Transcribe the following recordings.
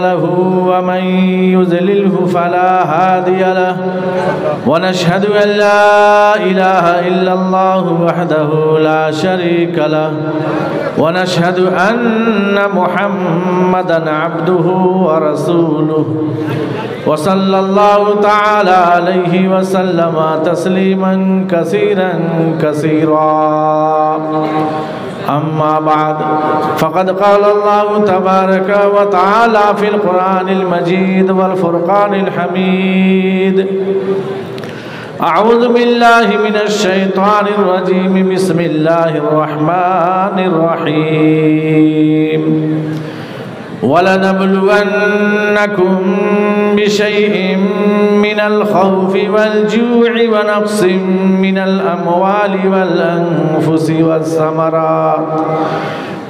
له ومن يضلله فلا هادي له ونشهد أن لا إله إلا الله وحده لا شريك له ونشهد أن محمدًا عبده ورسوله وصلى الله تعالى عليه وسلم تسليما كثيرا أما بعد فقد قال الله تبارك وتعالى في القرآن المجيد والفرقان الحميد أعوذ بالله من الشيطان الرجيم بسم الله الرحمن الرحيم ولنبلونكم بشيء من الخوف والجوع ونقص من الأموال والأنفس والثمرات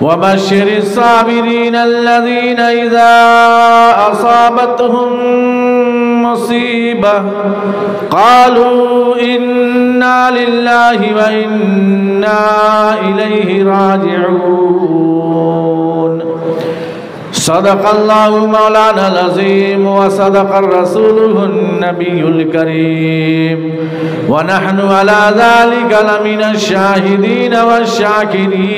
وبشر الصابرين الذين إذا أصابتهم مصيبة قالوا إنا لله وإنا إليه راجعون صدق الله مولانا العظيم وصدق الرسول النبي الكريم ونحن على ذلك لمن الشاهدين والشاكرين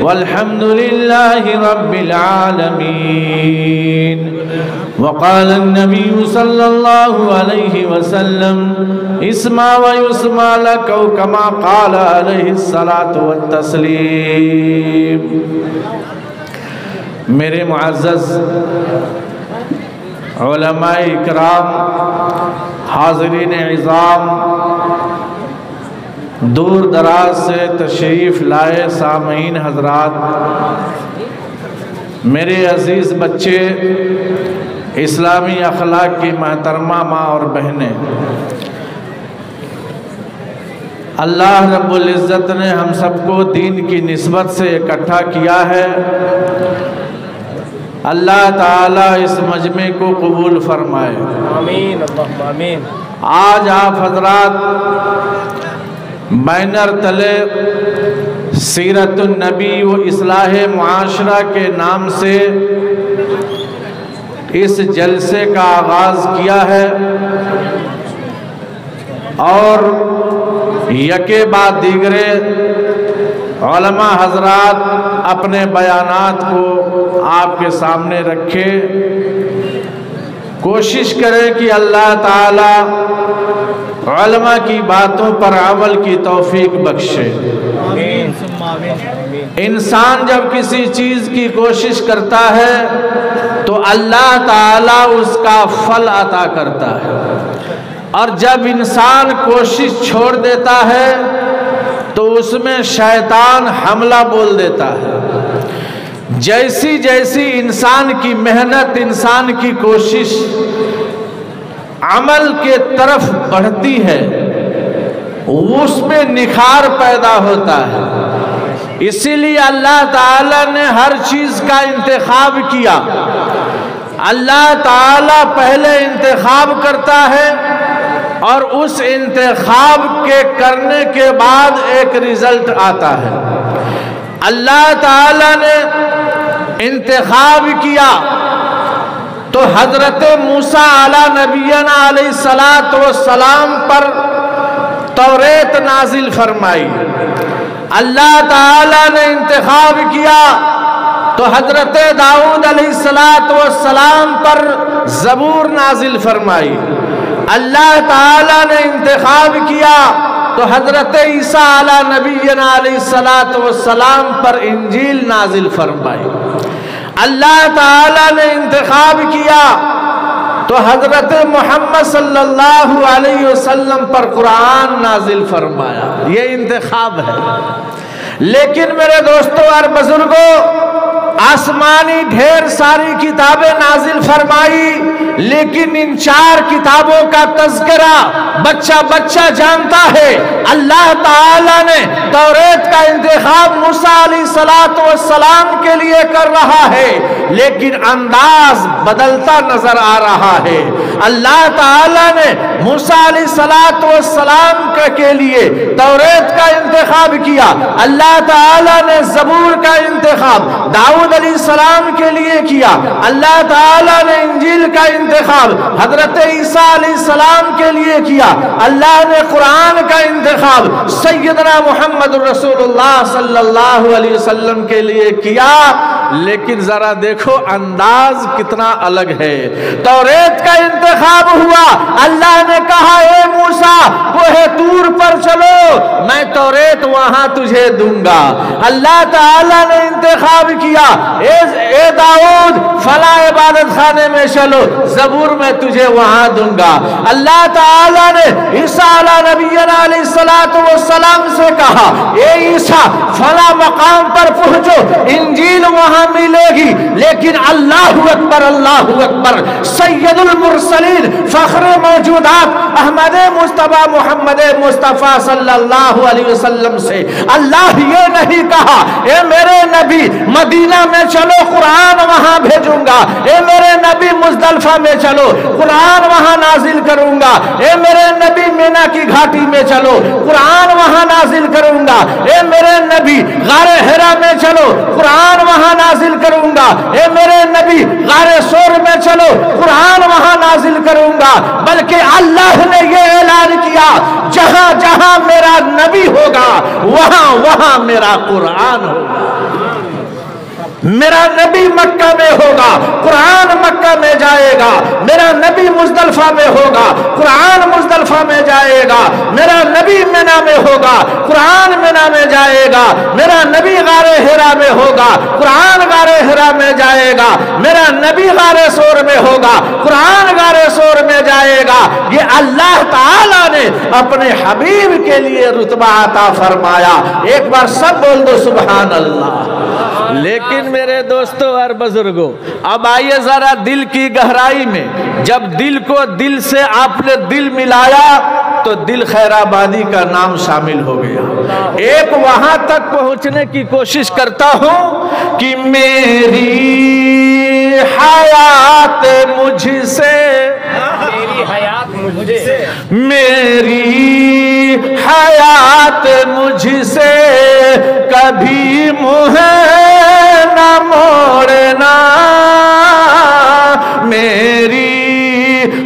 والحمد لله رب العالمين. وقال النبي صلى الله عليه وسلم اسمع ويسمع لك كما قال عليه الصلاة والتسليم. میرے معزز علماء اکرام، حاضرین عظام، دور دراز سے تشریف لائے سامعین حضرات، میرے عزیز بچے، اسلامی اخلاق کی محترمہ ماں اور بہنیں، اللہ رب العزت نے ہم سب کو دین کی نسبت سے اکٹھا کیا ہے. اللہ تعالیٰ اس مجمع کو قبول فرمائے. آمین اللہم آمین. آج آپ حضرات بینر تلے سیرت النبی و اصلاح معاشرہ کے نام سے اس جلسے کا آغاز کیا ہے اور یکے بعد دیگرے علماء حضرات اپنے بیانات کو آپ کے سامنے رکھے. کوشش کریں کہ اللہ تعالی علماء کی باتوں پر عمل کی توفیق بخشے. انسان جب کسی چیز کی کوشش کرتا ہے تو اللہ تعالی اس کا پھل عطا کرتا ہے، اور جب انسان کوشش چھوڑ دیتا ہے تو اس میں شیطان حملہ بول دیتا ہے. جیسی جیسی انسان کی محنت، انسان کی کوشش عمل کے طرف بڑھتی ہے، اس میں نکھار پیدا ہوتا ہے. اسی لیے اللہ تعالیٰ نے ہر چیز کا انتخاب کیا. اللہ تعالیٰ پہلے انتخاب کرتا ہے اور اس انتخاب کے کرنے کے بعد ایک رزلٹ آتا ہے. اللہ تعالیٰ نے انتخاب کیا تو حضرت موسیٰ علیہ نبینا علیہ السلام پر توریت نازل فرمائی. اللہ تعالیٰ نے انتخاب کیا تو حضرت داؤد علیہ السلام پر زبور نازل فرمائی. اللہ تعالیٰ نے انتخاب کیا تو حضرت عیسیٰ علیہ نبینا علیہ السلام پر انجیل نازل فرمائی. اللہ تعالیٰ نے انتخاب کیا تو حضرت محمد صلی اللہ علیہ وسلم پر قرآن نازل فرمایا. یہ انتخاب ہے. لیکن میرے دوستوں اور بزرگوں، آسمانی ڈھیر ساری کتابیں نازل فرمائی، لیکن ان 4 کتابوں کا تذکرہ بچہ بچہ جانتا ہے. اللہ تعالیٰ نے توریت کا انتخاب موسیٰ علیہ السلام کے لیے کر رہا ہے، لیکن انداز بدلتا نظر آ رہا ہے. اللہ تعالیٰ نے موسیٰ علیہ السلام کے لیے توریت کا انتخاب کیا. اللہ تعالیٰ نے زبور کا انتخاب، داؤد داؤد علیہ السلام کے لیے کیا، اللہ تعالیٰ نے انجیل کا انتخاب حضرت عیسیٰ علیہ السلام کے لیے کیا، اللہ نے قرآن کا انتخاب سیدنا محمد رسول اللہ صلی اللہ علیہ وسلم کے لیے کیا۔ لیکن ذرا دیکھو انداز کتنا الگ ہے۔ توریت کا انتخاب ہوا، اللہ نے کہا اے موسیٰ کوہ طور پر چلو، میں توریت وہاں تجھے دوں گا۔ اللہ تعالیٰ نے انتخاب کیا، اے داؤد فلاں عبادت خانے میں چلو، زبور میں تجھے وہاں دوں گا۔ اللہ تعالیٰ نے عیسیٰ علیہ نبینا علیہ السلام سے کہا اے عیسیٰ فلاں مقام پر پہنچو، انجیل وہاں ملے گی، لیکن اللہ اکبر سید المرسلین فخر موجودات احمد مصطفیٰ محمد مصطفیٰ صلی اللہ علیہ وسلم سے اللہ یہ نہیں کہا اے میرے نبی مدینہ میں چلو قرآن وہاں بھیجوں گا، اے میرے نبی مزدلفہ میں چلو قرآن وہاں نازل کروں گا، اے میرے نبی مینا کی گھاٹی میں چلو قرآن وہاں نازل کروں گا، اے میرے نبی غار حرا میں چلو قرآن وہاں نازل کروں گا، اے میرے نبی غار سور میں چلو قرآن وہاں نازل کروں گا۔ بلکہ اللہ نے یہ اعلان کیا جہاں جہاں میرا نبی ہوگا وہاں وہاں میرا قرآن ہوگا۔ میرا نبی مکہ میں ہوگا قرآن مکہ میں جائے گا، میرا نبی مزدلفہ میں ہوگا قرآن مزدلفہ میں جائے گا، میرا نبی مینا میں ہوگا قرآن مینا میں جائے گا، میرا نبی غار حرا میں ہوگا قرآن غار حرا میں جائے گا، میرا نبی غار سور میں ہوگا قرآن غار سور میں جائے گا۔ یہ اللہ تعالیٰ نے اپنے حبیب کے لیے رتبہ عطا فرمایا۔ ایک بار سب بول دو سبحان اللہ۔ لیکن میرے دوستوں اور بزرگوں اب آئیے ذرا دل کی گہرائی میں، جب دل کو دل سے آپ نے دل ملایا تو دل خیر آبادی کا نام شامل ہو گیا۔ ایک وہاں تک پہنچنے کی کوشش کرتا ہوں کہ میری حیات مجھ سے، میری حیات مجھ سے کبھی منہ نہ موڑنا، میری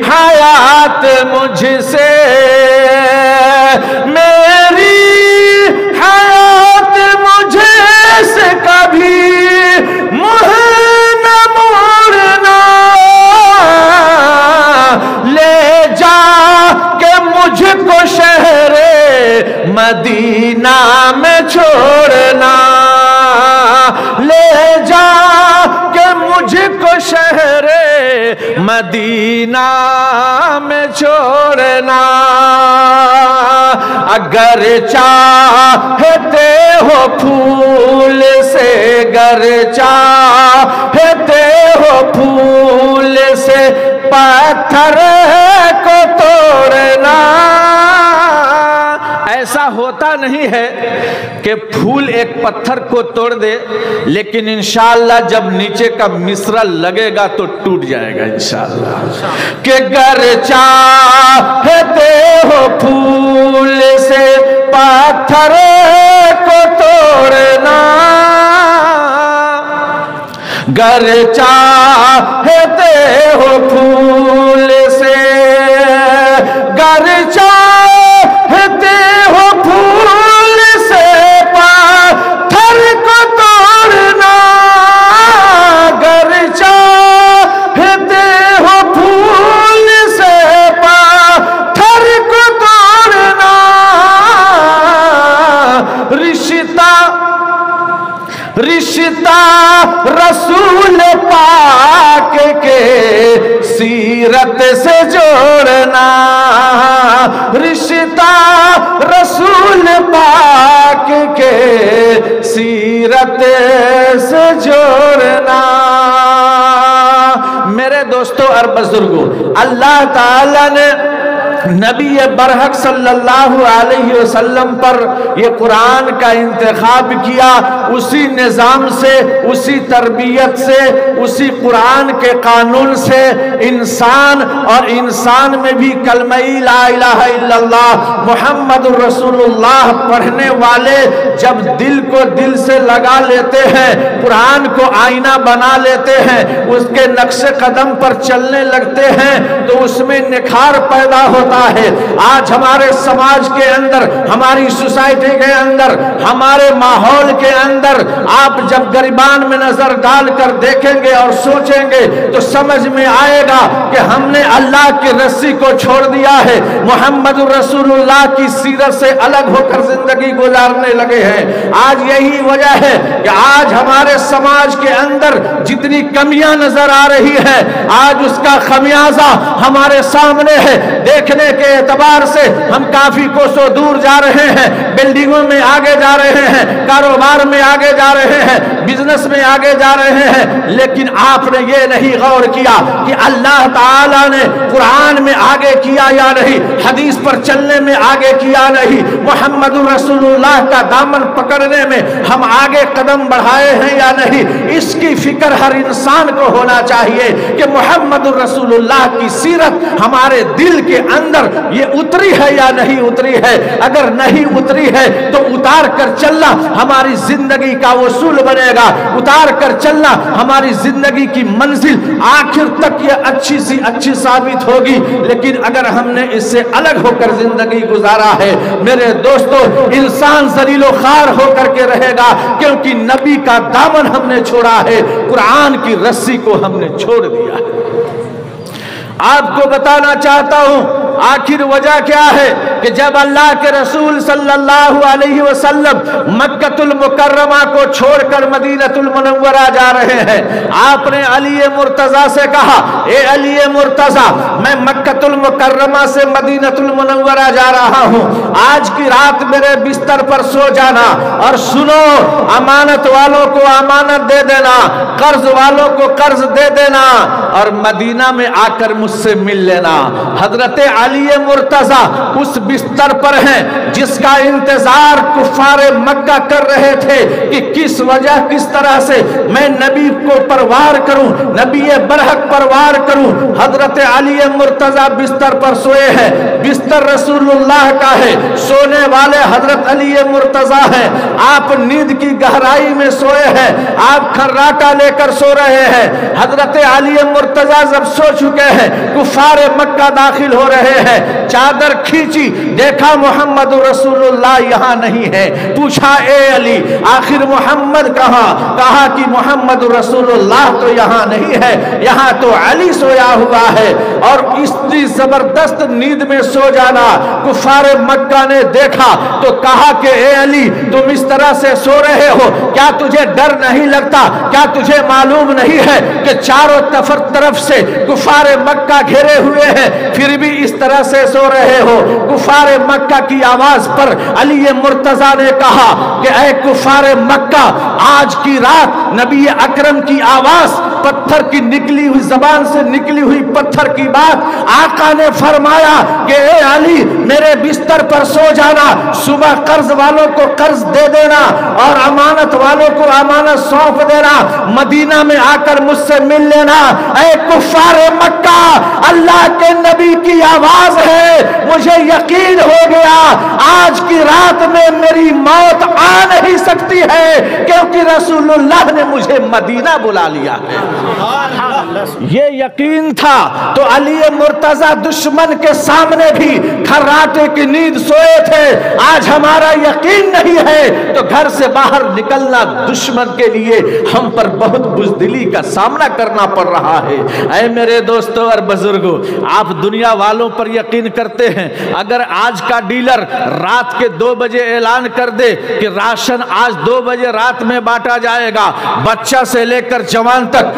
حیات مجھ سے، میری حیات مجھ سے کبھی منہ نہ موڑنا، لے جا کہ مجھ کو شہر مدینہ میں چھوڑنا، لے جا کہ مجھ کو شہر مدینہ میں چھوڑنا، اگر چاہتے ہو پھول سے، گر چاہتے ہو پھول سے پتھر کو توڑنا۔ ایسا ہوتا نہیں ہے کہ پھول ایک پتھر کو توڑ دے، لیکن انشاءاللہ جب نیچے کا مصرع لگے گا تو ٹوٹ جائے گا انشاءاللہ۔ کہ گر چاہتے ہو پھول سے پتھر کو توڑنا، گر چاہتے ہو پھول سے، گر چاہتے ہو پھول سے پتھر کو توڑنا، گر چاہتے ہو پھول سے پتھر کو توڑنا، رشتہ رسول پاک کے سیرت سے جوڑنا، رشتہ رسول پاک کے سیرت سے جوڑنا۔ میرے دوستوں اور بزرگوں اللہ تعالیٰ نے نبی برحق صلی اللہ علیہ وسلم پر یہ قرآن کا انتخاب کیا، اسی نظام سے، اسی تربیت سے، اسی قرآن کے قانون سے انسان اور انسان میں بھی کلمہ لا الہ الا اللہ محمد رسول اللہ پڑھنے والے جب دل کو دل سے لگا لیتے ہیں، قرآن کو آئینہ بنا لیتے ہیں، اس کے نقش قدم پر چلنے لگتے ہیں تو اس میں نکھار پیدا ہوتا ہے۔ آج ہمارے سماج کے اندر، ہماری سوسائٹی کے اندر، ہمارے ماحول کے اندر آپ جب گریبان میں نظر ڈال کر دیکھیں گے اور سوچیں گے تو سمجھ میں آئے گا کہ ہم نے اللہ کی رسی کو چھوڑ دیا ہے، محمد رسول اللہ کی سیرت سے الگ ہو کر زندگی گزارنے لگے ہیں۔ آج یہی وجہ ہے کہ آج ہمارے سماج کے اندر جتنی کمیاں نظر آ رہی ہے، آج اس کا خمیازہ ہمارے سامنے ہے۔ دیکھنے کے اعتبار سے ہم کافی کوسوں دور جا رہے ہیں، بلڈنگوں میں آگے جا رہے ہیں، کاروبار میں آگے جا رہے ہیں، بزنس میں آگے جا رہے ہیں، لیکن آپ نے یہ نہیں غور کیا کہ اللہ تعالیٰ نے قرآن میں آگے کیا یا نہیں، حدیث پر چلنے میں آگے کیا نہیں، محمد رسول اللہ کا دامن پکڑنے میں ہم آگے قدم بڑھائے ہیں یا نہیں۔ اس کی فکر ہر انسان کو ہونا چاہیے کہ محمد رسول اللہ کی سیرت ہمارے دل کے اندر یہ اتری ہے یا نہیں اتری ہے۔ اگر نہیں اتری ہے تو اتار کر چلنا ہماری زندگی کا اصول بنے گا، اتار کر چلنا ہماری زندگی کی منزل آخر تک یہ اچھی سی اچھی ثابت ہوگی۔ لیکن اگر ہم نے اس سے الگ ہو کر زندگی گزارا ہے میرے دوستو، انسان ذلیل و خوار ہو کر کے رہے گا، کیونکہ نبی کا دامن ہم نے چھوڑا ہے، قرآن کی رسی کو ہم نے چھوڑ دیا ہے۔ آپ کو بتانا چاہتا ہوں آخر وجہ کیا ہے کہ جب اللہ کے رسول صلی اللہ علیہ وسلم مکہ المکرمہ کو چھوڑ کر مدینہ المنورہ جا رہے ہیں، آپ نے علی مرتضیٰ سے کہا، اے علی مرتضیٰ، میں مکہ المکرمہ سے مدینہ المنورہ جا رہا ہوں، آج کی رات میرے بستر پر سو جانا، اور سنو، امانت والوں کو امانت دے دینا، قرض والوں کو قرض دے دینا، اور مدینہ میں آ کر مجھ سے مل لینا۔ حضرت علی مرتضیٰ اس بستر پر ہیں جس کا انتظار کفار مکہ کر رہے تھے کہ کس وجہ کس طرح سے میں نبی کو پروار کروں، نبی برحق پروار کروں۔ حضرت علی مرتضیٰ بستر پر سوئے ہیں، بستر رسول اللہ کا ہے، سونے والے حضرت علی مرتضیٰ ہیں، آپ نیند کی گہرائی میں سوئے ہیں، آپ کھراٹا لے کر سو رہے ہیں۔ حضرت علی مرتضیٰ جب سو چکے ہیں، کفار مکہ داخل ہو رہے ہیں، چادر کھینچی، دیکھا محمد رسول اللہ یہاں نہیں ہے، پوچھا اے علی آخر محمد کہاں؟ کہا کہ محمد رسول اللہ تو یہاں نہیں ہے، یہاں تو علی سویا ہوا ہے۔ اور اس زبردست نیند میں سو جانا کفار مکہ نے دیکھا تو کہا کہ اے علی تم اس طرح سے سو رہے ہو، کیا تجھے ڈر نہیں لگتا؟ کیا تجھے معلوم نہیں ہے کہ چاروں طرف سے کفار مکہ گھیرے ہوئے ہیں، پھر بھی اس طرح سے سو رہے ہو؟ کفار مکہ کی آواز پر علی مرتضیٰ نے کہا کہ اے کفار مکہ، آج کی رات نبی اکرم کی آواز، پتھر کی نکلی ہوئی زبان سے نکلی ہوئی پتھر کی بات، آقا نے فرمایا کہ اے علی میرے بستر پر سو جانا، صبح قرض والوں کو قرض دے دینا اور امانت والوں کو امانت سونپ دینا، مدینہ میں آ کر مجھ سے مل لینا۔ اے کفار مکہ، اللہ کے نبی کی آواز ہے، مجھے یقین ہو گیا آج کی رات میں میری موت آ نہیں سکتی ہے، کیونکہ رسول اللہ نے مجھے مدینہ بلا لیا ہے۔ یہ یقین تھا تو علی مرتضیٰ دشمن کے سامنے بھی کھراٹے کی نیند سوئے تھے۔ آج ہمارا یقین نہیں ہے تو گھر سے باہر نکلنا دشمن کے لیے ہم پر بہت بزدلی کا سامنا کرنا پڑ رہا ہے۔ اے میرے دوستوں اور بزرگوں، آپ دنیا والوں پر یقین کرتے ہیں؟ اگر آج کا ڈیلر رات کے 2 بجے اعلان کر دے کہ راشن آج 2 بجے رات میں بانٹا جائے گا، بچہ سے لے کر جوان تک،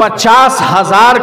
50,000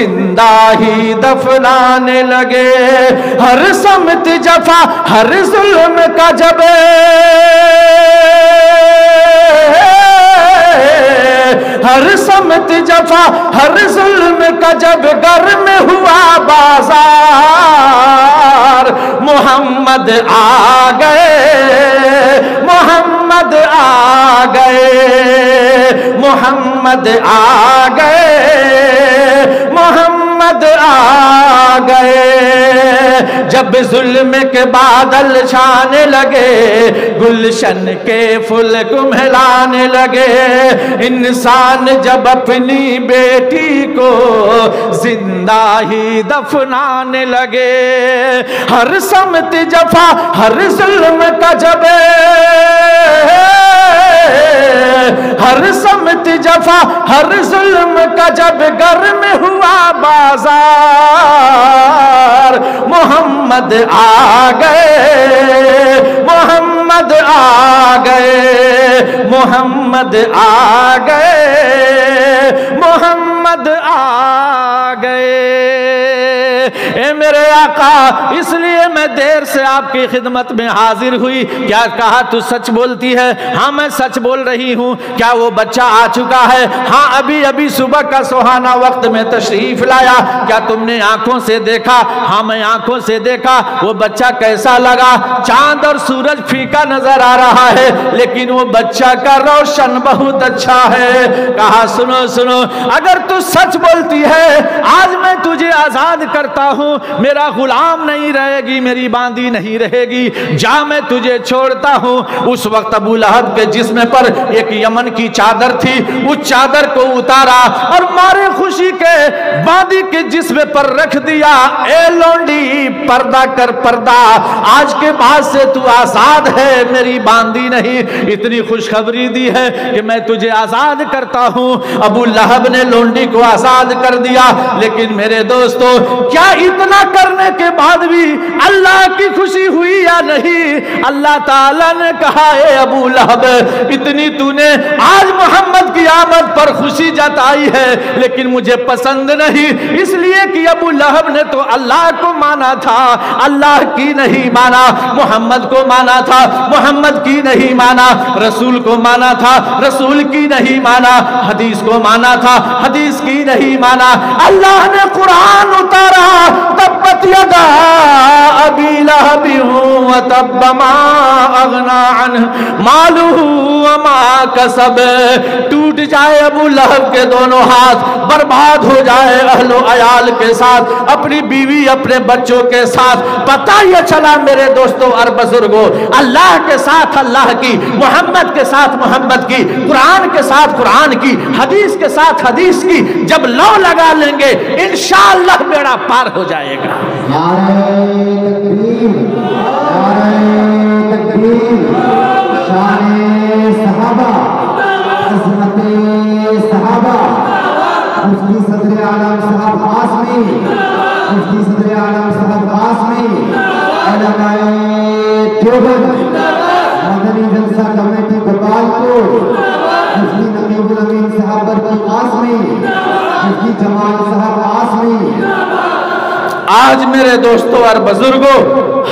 زندہ ہی دفنانے لگے. ہر سمت جفا ہر ظلم کا جب ہر سمت جفا ہر ظلم کا جب گرم ہوا بازار، محمد آ گئے محمد آ گئے محمد آ گئے محمد آ گئے. جب ظلم کے بادل چھانے لگے، گلشن کے پھول کمہلانے لگے، انسان جب اپنی بیٹی کو زندہ ہی دفنانے لگے. ہر سمت جفا ہر ظلم کا جب ہر سمت جفا ہر ظلم کا جب گرم ہوا بازار، محمد آ گئے محمد آ گئے محمد آ گئے محمد آ گئے. اے میرے آقا، اس لیے میں دیر سے آپ کی خدمت میں حاضر ہوئی. کیا کہا تو سچ بولتی ہے؟ ہاں میں سچ بول رہی ہوں. کیا وہ بچہ آ چکا ہے؟ ہاں ابھی صبح کا سہانا وقت میں تشریف لایا. کیا تم نے آنکھوں سے دیکھا؟ ہاں میں آنکھوں سے دیکھا. وہ بچہ کیسا لگا؟ چاند اور سورج پھیکا نظر آ رہا ہے، لیکن وہ بچہ کا روشن بہت اچھا ہے. کہا سنو سنو، اگر تو سچ بولتی ہے آج میں تجھے آزاد کرتا ہوں، میرا غلام نہیں رہے گی، میری باندی نہیں رہے گی، جا میں تجھے چھوڑتا ہوں. اس وقت ابو لہب کے جسم پر ایک یمن کی چادر تھی، اس چادر کو اتارا اور مارے خوشی کے باندی کے جسم پر رکھ دیا. اے لونڈی پردہ کر پردہ، آج کے بعد سے تو آزاد ہے، میری باندی نہیں. اتنی خوشخبری دی ہے کہ میں تجھے آزاد کرتا ہوں. ابو لہب نے لونڈی کو آزاد کر دیا. لیکن میرے دوستو، کیا اتنا کرنے کے بعد بھی اللہ کی خوشی ہوئی یا نہیں؟ اللہ تعالیٰ نے کہا اے ابو لہب، اتنی تو نے آج محمد کی آمد پر خوشی جتائی ہے، لیکن مجھے پسند نہیں، اس لیے کہ ابو لہب نے تو اللہ کو مانا تھا، اللہ کی نہیں مانا. محمد کو مانا تھا، محمد کی نہیں مانا. رسول کو مانا تھا، رسول کی نہیں مانا. حدیث کو مانا تھا، حدیث کی نہیں مانا. اللہ نے قرآن اتارا، تبت یدا ابی لہب وتب ما اغنی عنہ مالہ وما کسب. ٹوٹ جائے ابو لہب کے دونوں ہاتھ، برباد ہو جائے اہل و عیال کے ساتھ، اپنی بیوی اپنے بچوں کے ساتھ. پتہ یہ چلا میرے دوستوں اور بزرگوں، اللہ کے ساتھ اللہ کی، محمد کے ساتھ محمد کی، قرآن کے ساتھ قرآن کی، حدیث کے ساتھ حدیث کی جب لو لگا لیں گے انشاءاللہ بیڑا پار ہو جائے گا. نعرہ تکبیر، نعرہ تکبیر، شان صحابہ، عظمت صحابہ، مفتی صدر اعظم صاحب قاسمی، مفتی صدر اعظم صاحب قاسمی، علماء دیوبند، مدنی جلسہ کمیٹی گوپالپور، مفتی نقیب الامین صاحب برقی قاسمی، مفتی جمال صاحب قاسمی. آج میرے دوستوں اور بزرگوں،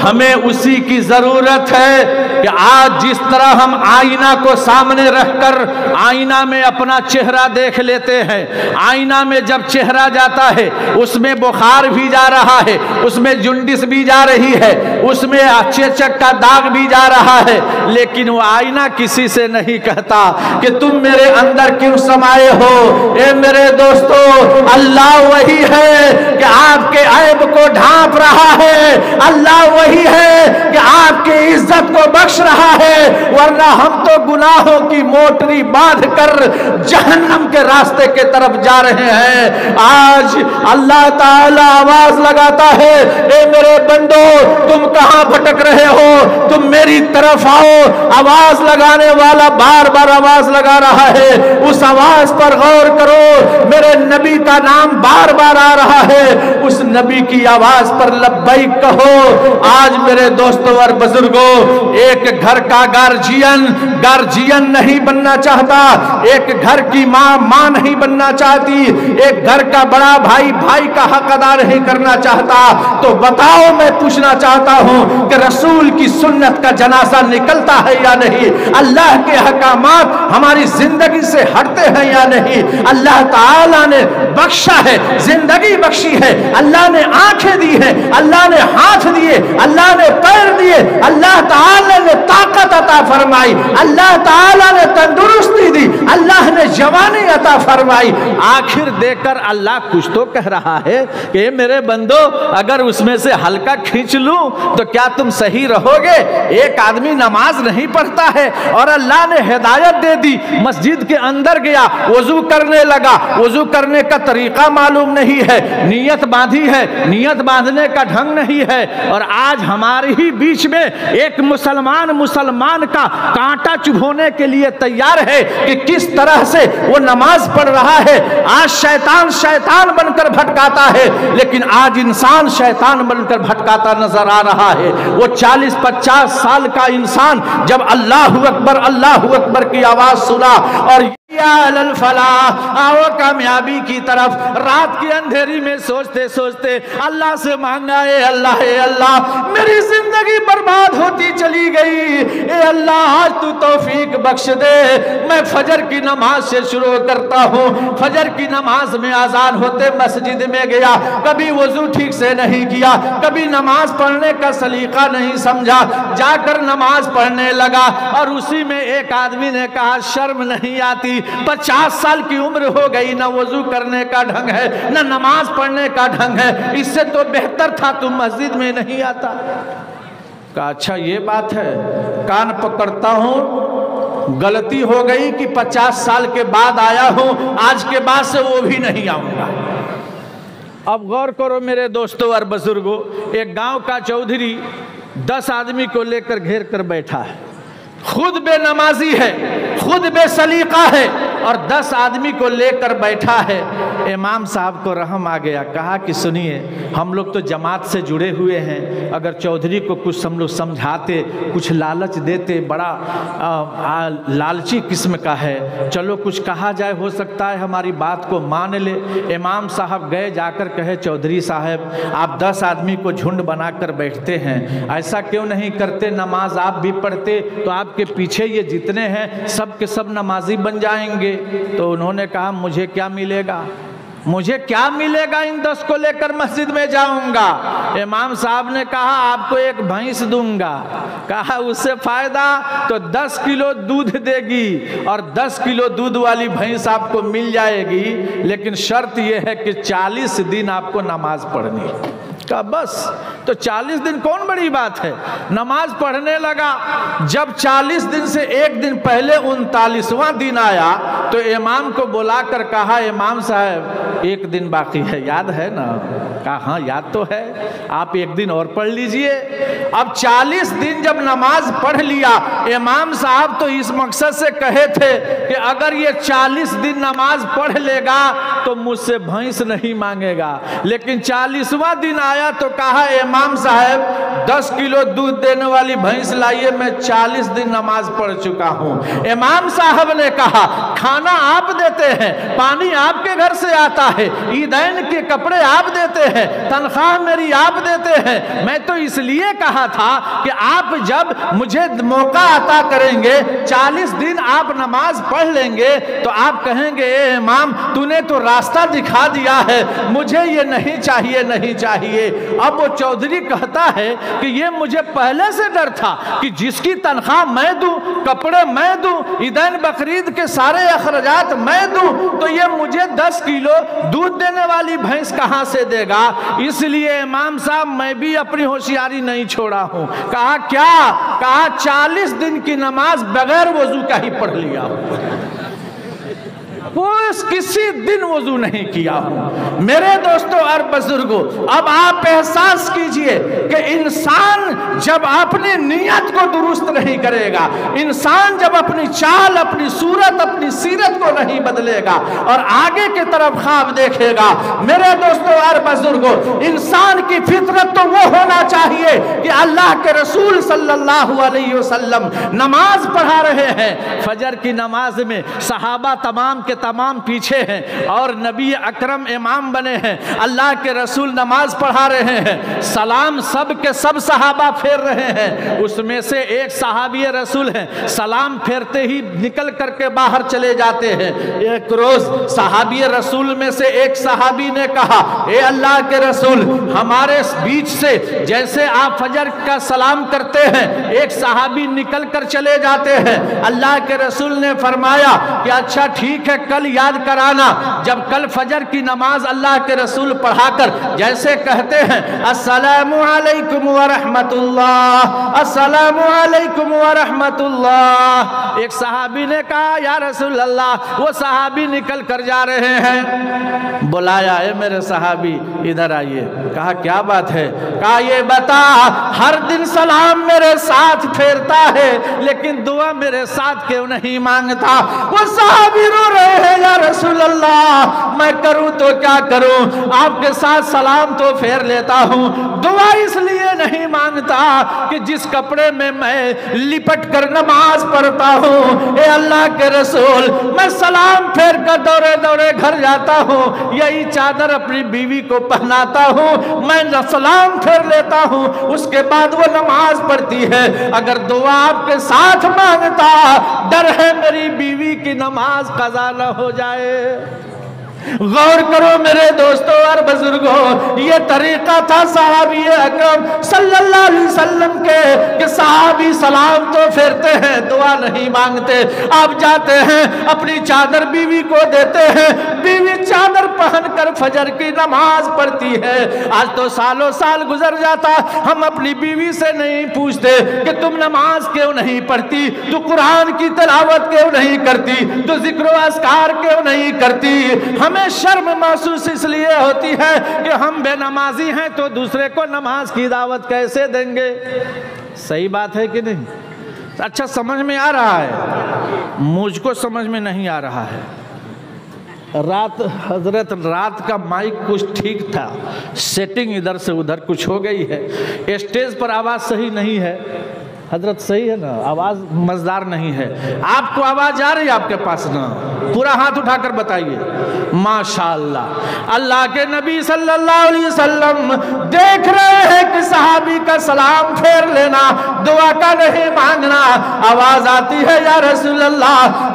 ہمیں اسی کی ضرورت ہے کہ آج جس طرح ہم آئینہ کو سامنے رکھ کر آئینہ میں اپنا چہرہ دیکھ لیتے ہیں، آئینہ میں جب چہرہ جاتا ہے اس میں بخار بھی جا رہا ہے، اس میں جنڈس بھی جا رہی ہے، اس میں چیچک کا داغ بھی جا رہا ہے، لیکن وہ آئینہ کسی سے نہیں کہتا کہ تم میرے اندر کیوں سمائے ہو. اے میرے دوستو، اللہ وہی ہے کہ آپ کے عیب کو ڈھانپ رہا ہے، اللہ وہی ہے کہ آپ کی عزت کو بخش رہا ہے، ورنہ ہم تو گناہوں کی موٹری باندھ کر جہنم کے راستے کے طرف جا رہے ہیں. آج اللہ تعالی آواز لگاتا ہے، اے میرے بندو تم کہاں بھٹک رہے ہو، تم میری طرف آؤ. آواز لگانے والا بار بار آواز لگا رہا ہے، اس آواز پر غور کرو. میرے نبی کا نام بار بار آ رہا ہے، اس نبی کی آواز پر لبیک کہو. آج میرے دوستوں اور بزرگوں، ایک گھر کا گارجین نہیں بننا چاہتا، ایک گھر کی ماں نہیں بننا چاہتی، ایک گھر کا بڑا بھائی کا حق ادا نہیں کرنا چاہتا، تو بتاؤ، میں پوچھنا چاہتا ہوں کہ رسول کی سنت کا جنازہ نکلتا ہے یا نہیں؟ اللہ کے احکامات ہماری زندگی سے ہٹتے ہیں یا نہیں؟ اللہ تعالیٰ نے بخشا ہے، زندگی بخشی ہے، اللہ نے آنکھیں دی ہیں، اللہ نے ہاتھ دیے، اللہ نے پیر دیے، اللہ تعالیٰ نے طاقت عطا فرمائی، اللہ تعالیٰ نے تندرستی دی، اللہ نے جوانی عطا فرمائی، آخر دے کر اللہ کچھ تو کہہ رہا ہے کہ میرے بندو اگر اس میں سے ہلکا کھینچ لوں تو کیا تم صحیح رہو گے؟ ایک آدمی نماز نہیں پڑھتا ہے اور اللہ نے ہدایت دے دی، مسجد کے اندر گیا، وضو کرنے لگا، وضو کرنے کا طریقہ معلوم نہیں ہے، نیت باندھی ہے، نیت باندھنے کا ڈھنگ نہیں ہے، اور آج ہمارے ہی بیچ میں ایک مسلمان کا کانٹا چبھونے کے لیے تیار ہے کہ کس طرح سے وہ نماز پڑھ رہا ہے۔ آج شیطان بن کر بھٹکاتا ہے، لیکن آج انسان شیطان بن کر بھٹکاتا نظر آ رہا ہے۔ وہ 40-50 سال کا انسان جب اللہ اکبر کی آواز سنا اور یا الفلاح، آؤ کامیابی کی طرف، رات کی اندھیری میں سوچتے اللہ سے مانگا، اے اللہ میری زندگی برباد ہوتی چلی گئی، اے اللہ آج تو توفیق بخش دے، میں فجر کی نماز سے شروع کرتا ہوں، فجر کی نماز میں اذان ہوتے مسجد میں گیا، کبھی وضو ٹھیک سے نہیں کیا، کبھی نماز پڑھنے کا سلیقہ نہیں سمجھا، جا کر نماز پڑھنے لگا، اور اسی میں ایک آدمی نے کہا شرم نہیں آتی، 50 سال کی عمر ہو گئی، نہ وضو کرنے کا ڈھنگ ہے، نہ نماز پڑھنے کا ڈھنگ ہے، اس سے تو بہتر تھا تم مسجد میں نہیں آتا۔ کہا اچھا یہ بات ہے، کان پکڑتا ہوں، غلطی ہو گئی کہ 50 سال کے بعد آیا ہوں، آج کے بعد سے وہ بھی نہیں آؤں گا۔ اب غور کرو میرے دوستوں اور بزرگوں، ایک گاؤں کا چودھری 10 آدمی کو لے کر گھیر کر بیٹھا ہے، خود بے نمازی ہے، خود بے سلیقہ ہے، اور 10 آدمی کو لے کر بیٹھا ہے۔ امام صاحب کو رحم آ گیا، کہا کہ سنیے، ہم لوگ تو جماعت سے جڑے ہوئے ہیں، اگر چودھری کو کچھ ہم لوگ سمجھاتے، کچھ لالچ دیتے، بڑا لالچی قسم کا ہے، چلو کچھ کہا جائے، ہو سکتا ہے ہماری بات کو مان لے۔ امام صاحب گئے، جا کر کہے چودھری صاحب آپ 10 آدمی کو جھنڈ بنا کر بیٹھتے ہیں، ایسا کیوں نہیں کرتے، نماز آپ بھی پڑھتے تو آپ کے پیچھے یہ جتنے ہیں سب کے سب نمازی بن جائیں گے۔ تو انہوں نے کہا مجھے کیا ملے گا، ان 10 کو لے کر مسجد میں جاؤں گا۔ امام صاحب نے کہا آپ کو ایک بھینس دوں گا، کہا اس سے فائدہ تو 10 کلو دودھ دے گی، اور 10 کلو دودھ والی بھینس آپ کو مل جائے گی، لیکن شرط یہ ہے کہ 40 دن آپ کو نماز پڑھنی ہے۔ کہا بس، تو 40 دن کون بڑی بات ہے، نماز پڑھنے لگا۔ جب 40 دن سے ایک دن پہلے 39واں دن آیا تو امام کو بلا کر کہا امام صاحب ایک دن باقی ہے، یاد ہے نا؟ کہا ہاں یاد تو ہے، آپ ایک دن اور پڑھ لیجئے۔ اب 40 دن جب نماز پڑھ لیا، امام صاحب تو اس مقصد سے کہے تھے کہ اگر یہ 40 دن نماز پڑھ لے گا تو مجھ سے بھینس نہیں مانگے گا، لیکن 40واں دن آیا تو کہا امام صاحب 10 کلو دودھ دینے والی بھینس لائیے، میں 40 دن نماز پڑھ چکا ہوں۔ امام صاحب نے کہا کھانا آپ دیتے ہیں، پانی آپ کے گھر سے آتا ہے، عیدین کے کپڑے آپ دیتے ہیں، تنخواہ میری آپ دیتے ہیں، میں تو اس لیے کہا تھا کہ آپ جب مجھے موقع عطا کریں گے، 40 دن آپ نماز پڑھ لیں گے تو آپ کہیں گے اے امام تو نے تو راستہ دکھا دیا ہے، مجھے یہ نہیں چاہیے۔ اب وہ چودھری کہتا ہے کہ یہ مجھے پہلے سے ڈر تھا کہ جس کی تنخواہ میں دوں، کپڑے میں دوں، عیدین بقرعید کے سارے اخراجات میں دوں، تو یہ مجھے 10 کلو دودھ دینے والی بھینس کہاں سے دے گا؟ اس لیے امام صاحب میں بھی اپنی ہوشیاری نہیں چھوڑا ہوں۔ کہا کیا؟ کہا 40 دن کی نماز بغیر وضو کا ہی پڑھ لیا ہوں۔ وہ کسی دن وضو نہیں کیا ہوں۔ میرے دوستوں اور بزرگوں، اب آپ احساس کیجئے کہ انسان جب اپنی نیت کو درست نہیں کرے گا، انسان جب اپنی چال، اپنی صورت، اپنی سیرت کو نہیں بدلے گا اور آگے کی طرف خواب دیکھے گا، میرے دوستوں اور بزرگوں، انسان کی فطرت تو وہ ہونا چاہیے کہ اللہ کے رسول صلی اللہ علیہ وسلم نماز پڑھا رہے ہیں، فجر کی نماز میں صحابہ تمام کے تمام پیچھے ہیں اور نبی اکرم امام بنے ہیں، اللہ کے رسول نماز پڑھا رہے ہیں، سلام سب کے سب صحابہ پھیر رہے ہیں، اس میں سے ایک صحابی رسول ہیں، سلام پھیرتے ہی نکل کر کے باہر چلے جاتے ہیں۔ ایک روز صحابی رسول میں سے ایک صحابی نے کہا، اے اللہ کے رسول، ہمارے بیچ سے جیسے آپ فجر کا سلام کرتے ہیں ایک صحابی نکل کر چلے جاتے ہیں۔ اللہ کے رسول نے فرمایا کہ اچھا ٹھیک ہے، کل یاد کرانا، جب کل فجر کی نماز اللہ کے رسول پڑھا کر جیسے کہتے ہیں السلام علیکم ورحمت اللہ، السلام علیکم ورحمت اللہ، ایک صحابی نے کہا یا رسول اللہ، وہ صحابی نکل کر جا رہے ہیں، بلایا، اے میرے صحابی ادھر آئیے، کہا کیا بات ہے؟ کہا یہ بتا، ہر دن سلام میرے ساتھ پھیرتا ہے لیکن دعا میرے ساتھ کیوں نہیں مانگتا؟ وہ صحابی رو رہے ہیں، یا رسول اللہ میں کروں تو کیا کروں، آپ کے ساتھ سلام تو پھیر لیتا ہوں، دعا اس لیے نہیں مانگتا کہ جس کپڑے میں میں لپٹ کر نماز پڑھتا ہوں، اے اللہ کے رسول، میں سلام پھیر کر دورے دورے گھر جاتا ہوں، یہی چادر اپنی بیوی کو پہناتا ہوں، میں سلام پھیر لیتا ہوں، اس کے بعد وہ نماز پڑھتی ہے، اگر دعا آپ کے ساتھ مانگتا، ڈر ہے میری بیوی کی نماز قضا نہ ہو جائے۔ غور کرو میرے دوستوں اور بزرگوں، یہ طریقہ تھا صحابی اکرم صلی اللہ علیہ وسلم کے کہ صحابی سلام تو پھیرتے ہیں، دعا نہیں مانگتے، آپ جاتے ہیں اپنی چادر بیوی کو دیتے ہیں، بیوی چادر پہن کر فجر کی نماز پڑھتی ہے۔ آج تو سالوں سال گزر جاتا، ہم اپنی بیوی سے نہیں پوچھتے کہ تم نماز کیوں نہیں پڑھتی، تو قرآن کی تلاوت کیوں نہیں کرتی، تو ذکر و اذکار کیوں نہیں کرتی؟ ہمیں شرم محسوس اس لیے ہوتی ہے کہ ہم بے نمازی ہیں تو دوسرے کو نماز کی دعوت کیسے دیں گے؟ صحیح بات ہے کہ نہیں؟ اچھا سمجھ میں آ رہا ہے؟ مجھ کو سمجھ میں نہیں آ رہا ہے۔ رات کا مائک کچھ ٹھیک تھا، سیٹنگ ادھر سے ادھر کچھ ہو گئی ہے، اسٹیج پر آواز صحیح نہیں ہے، حضرت صحیح ہے نا، آواز مزدار نہیں ہے، آپ کو آواز آ رہی ہے آپ کے پاس نا؟ پورا ہاتھ اٹھا کر بتائیے۔ ماشاءاللہ، اللہ کے نبی صلی اللہ علیہ وسلم دیکھ رہے ہیں کہ صحابی کا سلام پھیر لینا، دعا کا نہیں مانگنا، آواز آتی ہے یا رسول اللہ،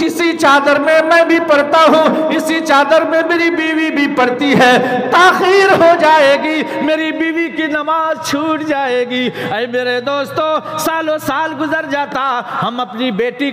اسی چادر میں میں بھی پڑھتا ہوں، اسی چادر میں میری بیوی بھی پڑھتی ہے، تاخیر ہو جائے گی، میری بیوی کی نماز چھوٹ جائے گی۔ اے میرے دوستو، سالوں سال گزر جاتا، ہم اپنی بیٹی